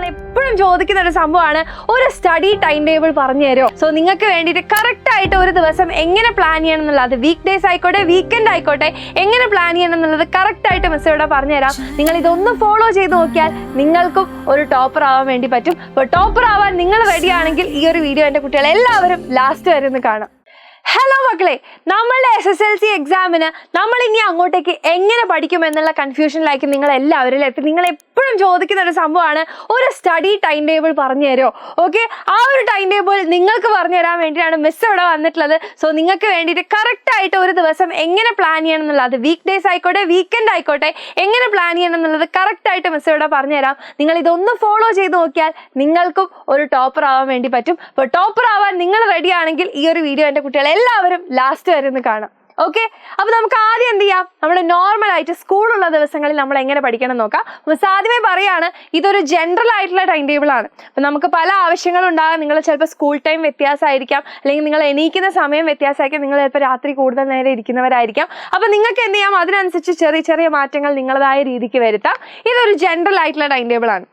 എപ്പോഴും ചോദിക്കുന്ന ഒരു സംഭവമാണ് ഒരു സ്റ്റഡി ടൈം ടേബിൾ പറഞ്ഞു തരുമോ. സോ നിങ്ങൾക്ക് വേണ്ടിയിട്ട് കറക്റ്റ് ആയിട്ട് ഒരു ദിവസം എങ്ങനെ പ്ലാൻ ചെയ്യണം എന്നുള്ളത്, വീക്ക് ഡേയ്സ് ആയിക്കോട്ടെ വീക്കെൻഡ് ആയിക്കോട്ടെ, എങ്ങനെ പ്ലാൻ ചെയ്യണം എന്നുള്ളത് കറക്റ്റ് ആയിട്ട് മിസ് ഇവിടെ പറഞ്ഞുതരാം. നിങ്ങൾ ഇതൊന്ന് ഫോളോ ചെയ്ത് നോക്കിയാൽ നിങ്ങൾക്കും ഒരു ടോപ്പർ ആവാൻ വേണ്ടി പറ്റും. അപ്പോൾ ടോപ്പർ ആവാൻ നിങ്ങൾ റെഡി ആണെങ്കിൽ ഈ ഒരു വീഡിയോ എൻ്റെ കുട്ടികൾ എല്ലാവരും ലാസ്റ്റ് വരെ ഒന്ന് കാണാം. ഹലോ മക്കളെ, നമ്മളുടെ SSLC എക്സാമിന് നമ്മൾ ഇനി അങ്ങോട്ടേക്ക് എങ്ങനെ പഠിക്കും എന്നുള്ള കൺഫ്യൂഷനിലായിരിക്കും നിങ്ങൾ എല്ലാവരും എത്തി. നിങ്ങൾ എപ്പോഴും ചോദിക്കുന്ന ഒരു സംഭവമാണ് ഒരു സ്റ്റഡി ടൈം ടേബിൾ പറഞ്ഞു തരുമോ. ഓക്കെ, ആ ഒരു ടൈം ടേബിൾ നിങ്ങൾക്ക് പറഞ്ഞു തരാൻ വേണ്ടിയിട്ടാണ് മിസ് ഇവിടെ വന്നിട്ടുള്ളത്. സോ നിങ്ങൾക്ക് വേണ്ടിയിട്ട് കറക്റ്റ് ആയിട്ട് ഒരു ദിവസം എങ്ങനെ പ്ലാൻ ചെയ്യണം എന്നുള്ളത്, വീക്ക് ഡേയ്സ് ആയിക്കോട്ടെ വീക്കെൻഡ് ആയിക്കോട്ടെ, എങ്ങനെ പ്ലാൻ ചെയ്യണം എന്നുള്ളത് കറക്റ്റ് ആയിട്ട് മിസ് ഇവിടെ പറഞ്ഞു തരാം. നിങ്ങൾ ഇതൊന്ന് ഫോളോ ചെയ്ത് നോക്കിയാൽ നിങ്ങൾക്കും ഒരു ടോപ്പർ ആവാൻ വേണ്ടി പറ്റും. അപ്പോൾ ടോപ്പർ ആവാൻ നിങ്ങൾ റെഡി ആണെങ്കിൽ ഈ ഒരു വീഡിയോ എൻ്റെ കുട്ടികളെ എല്ലാവരും ലാസ്റ്റ് വരെ ഒന്ന് കാണാം. ഓക്കെ, അപ്പൊ നമുക്ക് ആദ്യം എന്ത് ചെയ്യാം, നമ്മൾ നോർമൽ ആയിട്ട് സ്കൂളുള്ള ദിവസങ്ങളിൽ നമ്മൾ എങ്ങനെ പഠിക്കണം നോക്കാം. മിസ് ആദ്യമേ പറയാണ്, ഇതൊരു ജനറൽ ആയിട്ടുള്ള ടൈം ടേബിൾ ആണ്. അപ്പൊ നമുക്ക് പല ആവശ്യങ്ങളും ഉണ്ടാകാം. നിങ്ങൾ ചിലപ്പോൾ സ്കൂൾ ടൈം വ്യത്യാസമായിരിക്കാം, അല്ലെങ്കിൽ നിങ്ങൾ എണീക്കുന്ന സമയം വ്യത്യാസമായിരിക്കും, നിങ്ങൾ ചിലപ്പോൾ രാത്രി കൂടുതൽ നേരം ഇരിക്കുന്നവരായിരിക്കാം. അപ്പൊ നിങ്ങൾക്ക് എന്ത് ചെയ്യാം, അതിനനുസരിച്ച് ചെറിയ ചെറിയ മാറ്റങ്ങൾ നിങ്ങളതായ രീതിക്ക് വരുത്താം. ഇതൊരു ജനറൽ ആയിട്ടുള്ള ടൈം ടേബിൾ ആണ്.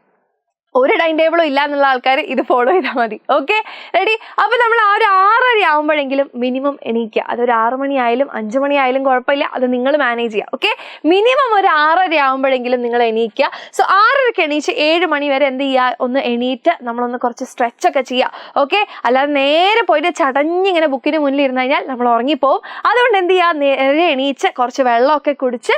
ഒരു ടൈം ടേബിളും ഇല്ല എന്നുള്ള ആൾക്കാർ ഇത് ഫോളോ ചെയ്താൽ മതി. Okay, ready? അപ്പൊ നമ്മൾ ആ ഒരു 6:30 ആകുമ്പോഴെങ്കിലും മിനിമം എണീക്കുക. അതൊരു 6 മണിയായാലും 5 മണിയായാലും കുഴപ്പമില്ല, അത് നിങ്ങൾ മാനേജ് ചെയ്യുക. ഓക്കെ, മിനിമം ഒരു 6:30 ആകുമ്പോഴെങ്കിലും നിങ്ങൾ എണീക്കുക. സോ 6:30 എണീച്ച് 7 മണി വരെ എന്ത് ചെയ്യുക, ഒന്ന് എണീറ്റ് നമ്മളൊന്ന് കുറച്ച് സ്ട്രെച്ച് ഒക്കെ ചെയ്യുക. ഓക്കെ, അല്ലാതെ നേരെ പോയിട്ട് ചടഞ്ഞിങ്ങനെ ബുക്കിന് മുന്നിൽ ഇരുന്ന് കഴിഞ്ഞാൽ നമ്മൾ ഉറങ്ങിപ്പോവും. അതുകൊണ്ട് എന്ത് ചെയ്യുക, നേരെ എണീച്ച് കുറച്ച് വെള്ളമൊക്കെ കുടിച്ച്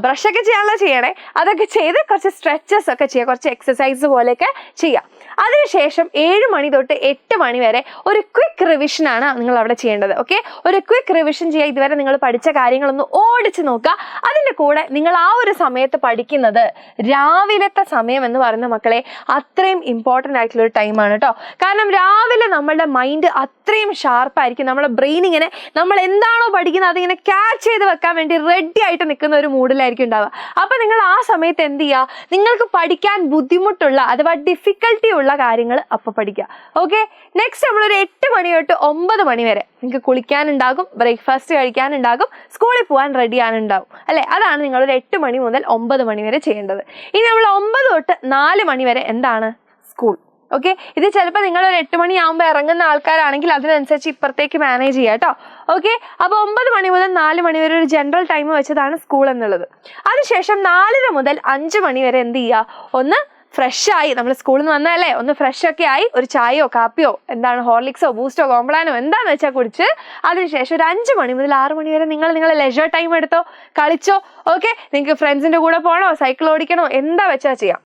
ബ്രഷൊക്കെ ചെയ്യാനുള്ള ചെയ്യണേ, അതൊക്കെ ചെയ്ത് കുറച്ച് സ്ട്രെച്ചസ് ഒക്കെ ചെയ്യുക, കുറച്ച് എക്സസൈസ് പോലെ ചെയ്യാം. അതിനുശേഷം 7 മണി തൊട്ട് 8 മണി വരെ ഒരു ക്വിക്ക് റിവിഷൻ ആണ് നിങ്ങൾ അവിടെ ചെയ്യേണ്ടത്. ഓക്കെ, ഒരു ക്വിക്ക് റിവിഷൻ ചെയ്യുക. ഇതുവരെ നിങ്ങൾ പഠിച്ച കാര്യങ്ങളൊന്ന് ഓടിച്ച് നോക്കുക. അതിൻ്റെ കൂടെ നിങ്ങൾ ആ ഒരു സമയത്ത് പഠിക്കുന്നത് രാവിലത്തെ സമയം എന്ന് പറയുന്ന മക്കളെ അത്രയും ഇമ്പോർട്ടൻ്റ് ആയിട്ടുള്ള ഒരു ടൈമാണ് കേട്ടോ. കാരണം രാവിലെ നമ്മളുടെ മൈൻഡ് അത്രയും ഷാർപ്പായിരിക്കും. നമ്മുടെ ബ്രെയിൻ ഇങ്ങനെ നമ്മൾ എന്താണോ പഠിക്കുന്നത് അതിങ്ങനെ ക്യാച്ച് ചെയ്ത് വെക്കാൻ വേണ്ടി റെഡി ആയിട്ട് നിൽക്കുന്ന ഒരു മൂഡിലായിരിക്കും ഉണ്ടാവുക. അപ്പം നിങ്ങൾ ആ സമയത്ത് എന്ത് ചെയ്യുക, നിങ്ങൾക്ക് പഠിക്കാൻ ബുദ്ധിമുട്ടുള്ള അഥവാ ഡിഫിക്കൽട്ടി ഉള്ള കാര്യങ്ങൾ അപ്പോൾ പഠിക്കുക. ഓക്കെ, നെക്സ്റ്റ് നമ്മളൊരു 8 മണി തൊട്ട് 9 മണി വരെ നിങ്ങൾക്ക് കുളിക്കാനുണ്ടാകും, ബ്രേക്ക്ഫാസ്റ്റ് കഴിക്കാനുണ്ടാകും, സ്കൂളിൽ പോകാൻ റെഡിയാണുണ്ടാവും അല്ലേ. അതാണ് നിങ്ങളൊരു 8 മണി മുതൽ 9 മണി വരെ ചെയ്യേണ്ടത്. ഇനി നമ്മൾ 9 തൊട്ട് 4 മണി വരെ എന്താണ്, സ്കൂൾ. ഓക്കെ, ഇത് ചിലപ്പോൾ നിങ്ങളൊരു 8 മണിയാകുമ്പോൾ ഇറങ്ങുന്ന ആൾക്കാരാണെങ്കിൽ അതിനനുസരിച്ച് ഇപ്പുറത്തേക്ക് മാനേജ് ചെയ്യുക കേട്ടോ. ഓക്കെ, അപ്പോൾ 9 മണി മുതൽ 4 മണി വരെ ഒരു ജനറൽ ടൈം വെച്ചതാണ് സ്കൂൾ എന്നുള്ളത്. അതിനുശേഷം 4 മുതൽ 5 മണി വരെ എന്ത് ചെയ്യുക, ഒന്ന് ഫ്രഷായി, നമ്മൾ സ്കൂളിൽ നിന്ന് വന്നതല്ലേ, ഒന്ന് ഫ്രഷൊക്കെ ആയി ഒരു ചായയോ കാപ്പിയോ എന്താണ് ഹോർലിക്സോ ബൂസ്റ്റോ കോംപ്ലാനോ എന്താണെന്ന് വെച്ചാൽ കുടിച്ച് അതിനുശേഷം ഒരു 5 മണി മുതൽ 6 മണി വരെ നിങ്ങളെ ലെഷർ ടൈം എടുത്തോ, കളിച്ചോ. ഓക്കെ, നിങ്ങൾക്ക് ഫ്രണ്ട്സിൻ്റെ കൂടെ പോകണോ, സൈക്കിൾ ഓടിക്കണോ, എന്താ വെച്ചാൽ ചെയ്യാം.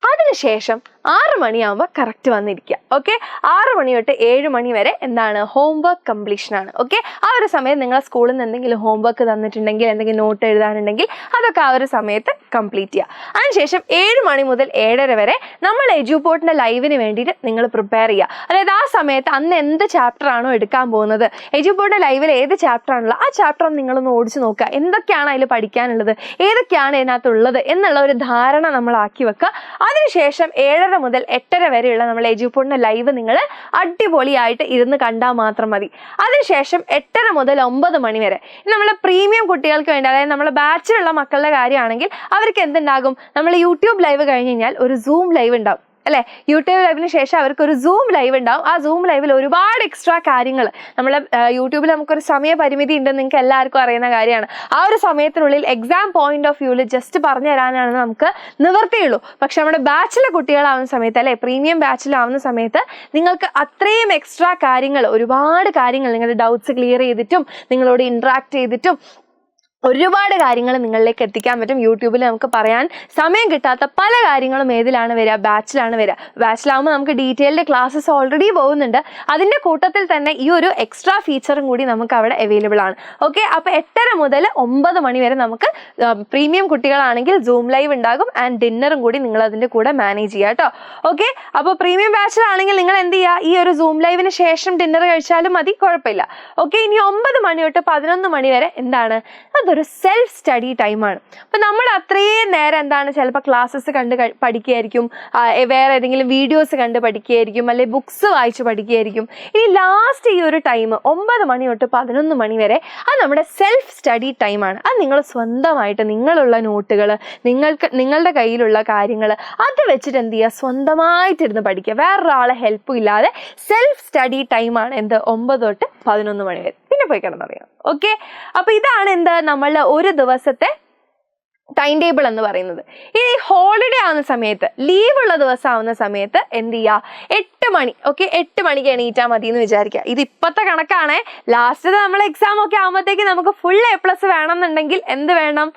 അതിനുശേഷം 6 മണിയാകുമ്പോൾ കറക്റ്റ് വന്നിരിക്കുക. ഓക്കെ, 6 മണി തൊട്ട് 7 മണി വരെ എന്താണ്, ഹോംവർക്ക് കംപ്ലീഷൻ ആണ്. ഓക്കെ, ആ ഒരു സമയത്ത് നിങ്ങളെ സ്കൂളിൽ നിന്ന് എന്തെങ്കിലും ഹോംവർക്ക് തന്നിട്ടുണ്ടെങ്കിൽ, എന്തെങ്കിലും നോട്ട് എഴുതാനുണ്ടെങ്കിൽ അതൊക്കെ ആ ഒരു സമയത്ത് കംപ്ലീറ്റ് ചെയ്യുക. അതിനുശേഷം 7 മണി മുതൽ 7:30 വരെ നമ്മൾ എഡ്യൂപോർട്ടിൻ്റെ ലൈവിന് വേണ്ടിയിട്ട് നിങ്ങൾ പ്രിപ്പയർ ചെയ്യുക. അതായത് ആ സമയത്ത് അന്ന് എന്ത് ചാപ്റ്റർ ആണോ എടുക്കാൻ പോകുന്നത്, എഡ്യൂപോർട്ടിൻ്റെ ലൈവിൽ ഏത് ചാപ്റ്റർ ആണുള്ളത് ആ ചാപ്റ്റർ ഒന്ന് നിങ്ങളൊന്ന് ഓടിച്ച് നോക്കുക. എന്തൊക്കെയാണ് അതിൽ പഠിക്കാനുള്ളത്, ഏതൊക്കെയാണ് ഇതിനകത്തുള്ളത് എന്നുള്ള ഒരു ധാരണ നമ്മളാക്കി വെക്കുക. അതിനുശേഷം 7:30 മുതൽ 8:30 വരെയുള്ള നമ്മൾ എഡ്യൂപോർട്ടിൻ്റെ ലൈവ് നിങ്ങൾ അടിപൊളിയായിട്ട് ഇരുന്ന് കണ്ടാൽ മാത്രം മതി. അതിനുശേഷം 8:30 മുതൽ 9 മണി വരെ നമ്മൾ പ്രീമിയം കുട്ടികൾക്ക് വേണ്ടി, അതായത് നമ്മളെ ബാച്ചിലുള്ള മക്കളുടെ കാര്യമാണെങ്കിൽ അവർക്ക് എന്തുണ്ടാകും, നമ്മൾ യൂട്യൂബ് ലൈവ് കഴിഞ്ഞ് കഴിഞ്ഞാൽ ഒരു സൂം ലൈവ് ഉണ്ടാവും അല്ലേ. യൂട്യൂബ് ലൈവിന് ശേഷം അവർക്ക് ഒരു സൂം ലൈവ് ഉണ്ടാവും. ആ സൂം ലൈവിൽ ഒരുപാട് എക്സ്ട്രാ കാര്യങ്ങൾ, നമ്മളെ യൂട്യൂബിൽ നമുക്കൊരു സമയപരിമിതി ഉണ്ടെന്ന് നിങ്ങൾക്ക് എല്ലാവർക്കും അറിയുന്ന കാര്യമാണ്. ആ ഒരു സമയത്തിനുള്ളിൽ എക്സാം പോയിന്റ് ഓഫ് വ്യൂവിൽ ജസ്റ്റ് പറഞ്ഞു തരാനാണ് നമുക്ക് നിവർത്തിയുള്ളൂ. പക്ഷെ നമ്മുടെ ബാച്ചിലെ കുട്ടികളാവുന്ന സമയത്ത് അല്ലെ, പ്രീമിയം ബാച്ചിലാവുന്ന സമയത്ത് നിങ്ങൾക്ക് അത്രയും എക്സ്ട്രാ കാര്യങ്ങൾ, ഒരുപാട് കാര്യങ്ങൾ, നിങ്ങളുടെ ഡൗട്ട്സ് ക്ലിയർ ചെയ്തിട്ടും നിങ്ങളോട് ഇൻട്രാക്ട് ചെയ്തിട്ടും ഒരുപാട് കാര്യങ്ങൾ നിങ്ങളിലേക്ക് എത്തിക്കാൻ പറ്റും. യൂട്യൂബിൽ നമുക്ക് പറയാൻ സമയം കിട്ടാത്ത പല കാര്യങ്ങളും ഏതിലാണ് വരിക, ബാച്ചിലാണ് വരിക. ബാച്ചിലാവുമ്പോൾ നമുക്ക് ഡീറ്റെയിൽഡ് ക്ലാസ്സസ് ഓൾറെഡി പോകുന്നുണ്ട്. അതിൻ്റെ കൂട്ടത്തിൽ തന്നെ ഈ ഒരു എക്സ്ട്രാ ഫീച്ചറും കൂടി നമുക്ക് അവിടെ അവൈലബിൾ ആണ്. ഓക്കെ, അപ്പോൾ 8:30 മുതൽ 9 മണി വരെ നമുക്ക് പ്രീമിയം കുട്ടികളാണെങ്കിൽ സൂം ലൈവ് ഉണ്ടാകും ആൻഡ് ഡിന്നറും കൂടി നിങ്ങൾ അതിൻ്റെ കൂടെ മാനേജ് ചെയ്യുക കേട്ടോ. ഓക്കെ, അപ്പോൾ പ്രീമിയം ബാച്ചിലാണെങ്കിൽ നിങ്ങൾ എന്ത് ചെയ്യുക, ഈ ഒരു സൂം ലൈവിന് ശേഷം ഡിന്നർ കഴിച്ചാലും മതി, കുഴപ്പമില്ല. ഓക്കെ, ഇനി 9 മണി തൊട്ട് 11 മണി വരെ എന്താണ്, അതൊരു ഇതൊരു സെൽഫ് സ്റ്റഡി ടൈമാണ്. അപ്പം നമ്മൾ അത്രയും നേരം എന്താണ് ചിലപ്പോൾ ക്ലാസ്സസ് കണ്ട് പഠിക്കുകയായിരിക്കും, വേറെ ഏതെങ്കിലും വീഡിയോസ് കണ്ട് പഠിക്കുകയായിരിക്കും, അല്ലെങ്കിൽ ബുക്സ് വായിച്ച് പഠിക്കുകയായിരിക്കും. ഇനി ലാസ്റ്റ് ഈ ഒരു ടൈം 9 മണി തൊട്ട് 11 മണി വരെ അത് നമ്മുടെ സെൽഫ് സ്റ്റഡി ടൈമാണ്. അത് നിങ്ങൾ സ്വന്തമായിട്ട് നിങ്ങളുള്ള നോട്ടുകൾ, നിങ്ങളുടെ കയ്യിലുള്ള കാര്യങ്ങൾ അത് വെച്ചിട്ട് എന്ത് ചെയ്യുക, സ്വന്തമായിട്ടിരുന്ന് പഠിക്കുക. വേറൊരാളെ ഹെൽപ്പും ഇല്ലാതെ സെൽഫ് സ്റ്റഡി ടൈമാണ് എന്ത് 9 തൊട്ട് 11 മണി വരെ. പിന്നെ പോയി കിടന്നറിയാം. ഓക്കെ, അപ്പൊ ഇതാണ് എന്ത് നമ്മളുടെ ഒരു ദിവസത്തെ ടൈം ടേബിൾ എന്ന് പറയുന്നത്. ഇനി ഹോളിഡേ ആവുന്ന സമയത്ത്, ലീവുള്ള ദിവസം ആവുന്ന സമയത്ത് എന്ത് ചെയ്യുക, 8 മണി. ഓക്കെ, 8 മണിക്ക് എണീറ്റാൽ മതി എന്ന് വിചാരിക്കുക. ഇത് ഇപ്പോഴത്തെ കണക്കാണേ. ലാസ്റ്റ് നമ്മൾ എക്സാം ഒക്കെ ആകുമ്പോഴത്തേക്ക് നമുക്ക് ഫുൾ A+ വേണമെന്നുണ്ടെങ്കിൽ എന്ത് വേണം,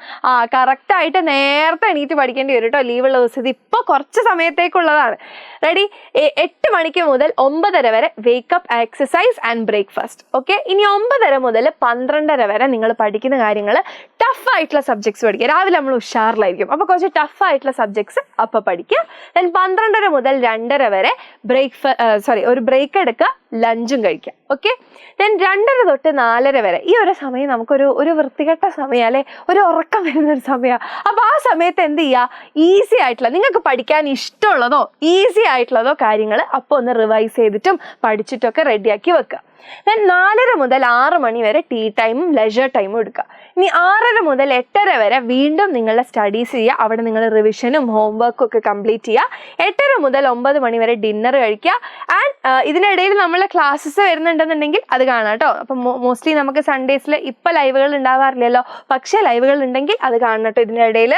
കറക്റ്റായിട്ട് നേരത്തെ എണീറ്റ് പഠിക്കേണ്ടി വരും കേട്ടോ ലീവുള്ള ദിവസം. ഇത് ഇപ്പോൾ കുറച്ച് സമയത്തേക്കുള്ളതാണ്. റെഡി? 8 മണിക്ക് മുതൽ 9:30 വരെ wake up, exercise and breakfast. Okay, ഇനി 9:30 മുതൽ 12:30 വരെ നിങ്ങൾ പഠിക്കുന്ന കാര്യങ്ങൾ ടഫ് ആയിട്ടുള്ള സബ്ജക്ട്സ് പഠിക്കുക. രാവിലെ നമ്മൾ ഉഷാറിലായിരിക്കും, അപ്പോൾ കുറച്ച് ടഫ് ആയിട്ടുള്ള സബ്ജക്ട്സ് അപ്പോൾ പഠിക്കുക. ദെൻ 12:30 മുതൽ 2:30 വരെ ഒരു ബ്രേക്ക് എടുക്കുക, ലഞ്ചും കഴിക്കുക. ഓക്കെ, ദെൻ 2:30 തൊട്ട് 4:30 വരെ ഈ ഒരു സമയം നമുക്കൊരു വൃത്തികെട്ട സമയം, അല്ലെ ഒരു ഉറക്കം വരുന്നൊരു സമയമാണ്. അപ്പോൾ ആ സമയത്ത് എന്ത് ചെയ്യുക, ഈസി ആയിട്ടുള്ള നിങ്ങൾക്ക് പഠിക്കാൻ ഇഷ്ടമുള്ളതോ ഈസി ആയിട്ടുള്ളതോ കാര്യങ്ങൾ അപ്പോൾ ഒന്ന് റിവൈസ് ചെയ്തിട്ടും പഠിച്ചിട്ടൊക്കെ റെഡിയാക്കി വെക്കുക. ദെൻ 4:30 മുതൽ 6 മണി വരെ ടീ ടൈമും ലെജർ ടൈമും എടുക്കുക. ഇനി 6:30 മുതൽ 8:30 വരെ വീണ്ടും നിങ്ങളുടെ സ്റ്റഡീസ് ചെയ്യുക. അവിടെ നിങ്ങൾ റിവിഷനും ഹോംവർക്കും ഒക്കെ കംപ്ലീറ്റ് ചെയ്യുക. 8:30 മുതൽ 9 മണി വരെ ഡിന്നർ കഴിക്കുക. ആൻഡ് ഇതിനിടയിൽ നമ്മളെ ക്ലാസ്സസ് വരുന്നുണ്ടെന്നുണ്ടെങ്കിൽ അത് കാണാം കേട്ടോ. അപ്പം മോസ്റ്റ്ലി നമുക്ക് സൺഡേസിൽ ഇപ്പം ലൈവുകൾ ഉണ്ടാവാറില്ലല്ലോ, പക്ഷേ ലൈവുകൾ ഉണ്ടെങ്കിൽ അത് കാണണം കേട്ടോ ഇതിനിടയിൽ.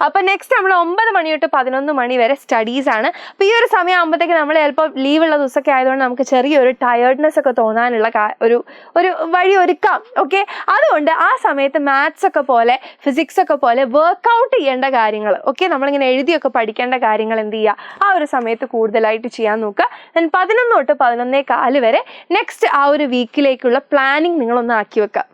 അപ്പം നെക്സ്റ്റ് നമ്മൾ 9 മണി തൊട്ട് 11 മണി വരെ സ്റ്റഡീസ് ആണ്. അപ്പോൾ ഈ ഒരു സമയം ആകുമ്പോഴത്തേക്ക് നമ്മൾ ചിലപ്പോൾ ലീവുള്ള ദിവസമൊക്കെ ആയതുകൊണ്ട് നമുക്ക് ചെറിയൊരു ടയേർഡ്നെസ് ഒക്കെ തോന്നാനുള്ള ഒരു വഴി ഒരുക്കാം. ഓക്കെ, അതുകൊണ്ട് ആ സമയത്ത് മാത്സ് ഒക്കെ പോലെ ഫിസിക്സ് ഒക്കെ പോലെ വർക്കൗട്ട് ചെയ്യേണ്ട കാര്യങ്ങൾ, ഓക്കെ, നമ്മളിങ്ങനെ എഴുതിയൊക്കെ പഠിക്കേണ്ട കാര്യങ്ങൾ എന്ത് ചെയ്യുക, ആ ഒരു സമയത്ത് കൂടുതലായിട്ട് ചെയ്യാൻ നോക്കുക. ദെൻ 11 തൊട്ട് 11:15 വരെ നെക്സ്റ്റ് ആ ഒരു വീക്കിലേക്കുള്ള പ്ലാനിങ് നിങ്ങളൊന്ന് ആക്കി വെക്കുക.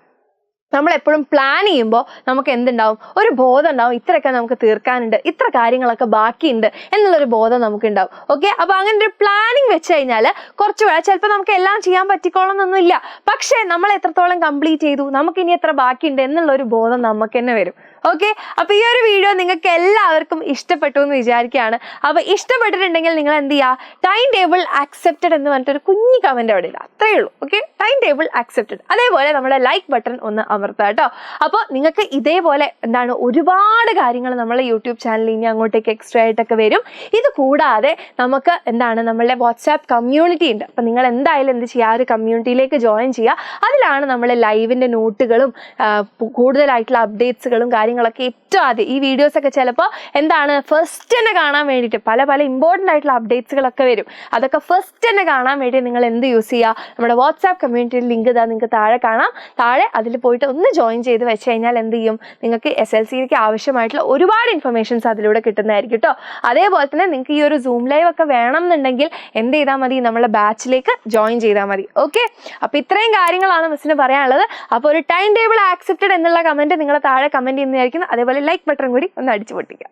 നമ്മളെപ്പോഴും പ്ലാൻ ചെയ്യുമ്പോൾ നമുക്ക് എന്തുണ്ടാവും, ഒരു ബോധം ഉണ്ടാവും, ഇത്രയൊക്കെ നമുക്ക് തീർക്കാനുണ്ട്, ഇത്ര കാര്യങ്ങളൊക്കെ ബാക്കിയുണ്ട് എന്നുള്ളൊരു ബോധം നമുക്കുണ്ടാവും. ഓക്കെ, അപ്പോൾ അങ്ങനെ ഒരു പ്ലാനിങ് വെച്ച് കഴിഞ്ഞാൽ കുറച്ച് ചിലപ്പോൾ നമുക്ക് എല്ലാം ചെയ്യാൻ പറ്റിക്കോളണമെന്നൊന്നുമില്ല, പക്ഷേ നമ്മൾ എത്രത്തോളം കംപ്ലീറ്റ് ചെയ്തു, നമുക്കിനി എത്ര ബാക്കിയുണ്ട് എന്നുള്ളൊരു ബോധം നമുക്ക് തന്നെ വരും. ഓക്കെ, അപ്പോൾ ഈ ഒരു വീഡിയോ നിങ്ങൾക്ക് എല്ലാവർക്കും ഇഷ്ടപ്പെട്ടു എന്ന് വിചാരിക്കുകയാണ്. അപ്പോൾ ഇഷ്ടപ്പെട്ടിട്ടുണ്ടെങ്കിൽ നിങ്ങൾ എന്ത് ചെയ്യുക, ടൈം ടേബിൾ ആക്സെപ്റ്റഡ് എന്ന് പറഞ്ഞിട്ടൊരു കുഞ്ഞു കമൻറ്റ് അവിടെ ഇല്ല, അത്രയേ ഉള്ളൂ. Okay, time table accepted. അതേപോലെ നമ്മുടെ ലൈക്ക് ബട്ടൺ ഒന്ന് അമർത്തുക കേട്ടോ. അപ്പോൾ നിങ്ങൾക്ക് ഇതേപോലെ ഒരുപാട് കാര്യങ്ങൾ നമ്മളെ യൂട്യൂബ് ചാനലിൽ ഇനി അങ്ങോട്ടേക്ക് എക്സ്ട്രാ ആയിട്ടൊക്കെ വരും. ഇത് കൂടാതെ നമുക്ക് നമ്മളുടെ വാട്സാപ്പ് കമ്മ്യൂണിറ്റി ഉണ്ട്. അപ്പോൾ നിങ്ങൾ എന്തായാലും എന്ത് ചെയ്യുക, ആ ഒരു കമ്മ്യൂണിറ്റിയിലേക്ക് ജോയിൻ ചെയ്യുക. അതിലാണ് നമ്മൾ ലൈവിൻ്റെ നോട്ടുകളും കൂടുതലായിട്ടുള്ള അപ്ഡേറ്റ്സുകളും കാര്യങ്ങളൊക്കെ ഏറ്റവും ആദ്യം ഈ വീഡിയോസൊക്കെ ചിലപ്പോൾ ഫസ്റ്റ് തന്നെ കാണാൻ വേണ്ടിയിട്ട് പല ഇമ്പോർട്ടൻ്റ് ആയിട്ടുള്ള അപ്ഡേറ്റ്സുകളൊക്കെ വരും. അതൊക്കെ ഫസ്റ്റ് തന്നെ കാണാൻ വേണ്ടി നിങ്ങൾ എന്ത് യൂസ് ചെയ്യുക, നമ്മുടെ വാട്സാപ്പ് കമ്മ്യൂണിറ്റിയിൽ ലിങ്ക് നിങ്ങൾക്ക് താഴെ കാണാം. താഴെ അതിൽ പോയിട്ട് ഒന്ന് ജോയിൻ ചെയ്ത് വെച്ച് കഴിഞ്ഞാൽ എന്ത് ചെയ്യും, നിങ്ങൾക്ക് SSLCക്ക് ആവശ്യമായിട്ടുള്ള ഒരുപാട് ഇൻഫർമേഷൻസ് അതിലൂടെ കിട്ടുന്നതായിരിക്കും കേട്ടോ. അതേപോലെ തന്നെ നിങ്ങൾക്ക് ഈ ഒരു സൂം ലൈവ് ഒക്കെ വേണം എന്നുണ്ടെങ്കിൽ എന്ത് ചെയ്താൽ മതി, നമ്മളെ ബാച്ചിലേക്ക് ജോയിൻ ചെയ്താൽ മതി. ഓക്കെ, അപ്പോൾ ഇത്രയും കാര്യങ്ങളാണ് മിസ്സിന് പറയാനുള്ളത്. അപ്പോൾ ഒരു ടൈം ടേബിൾ ആക്സെപ്റ്റഡ് എന്നുള്ള കമൻറ്റ് നിങ്ങൾ താഴെ കമൻറ്റ് ചെയ്യുന്നതായിരിക്കും. അതേപോലെ ലൈക്ക് ബട്ടൺ കൂടി ഒന്ന് അടിച്ചു പൊട്ടിക്കുക.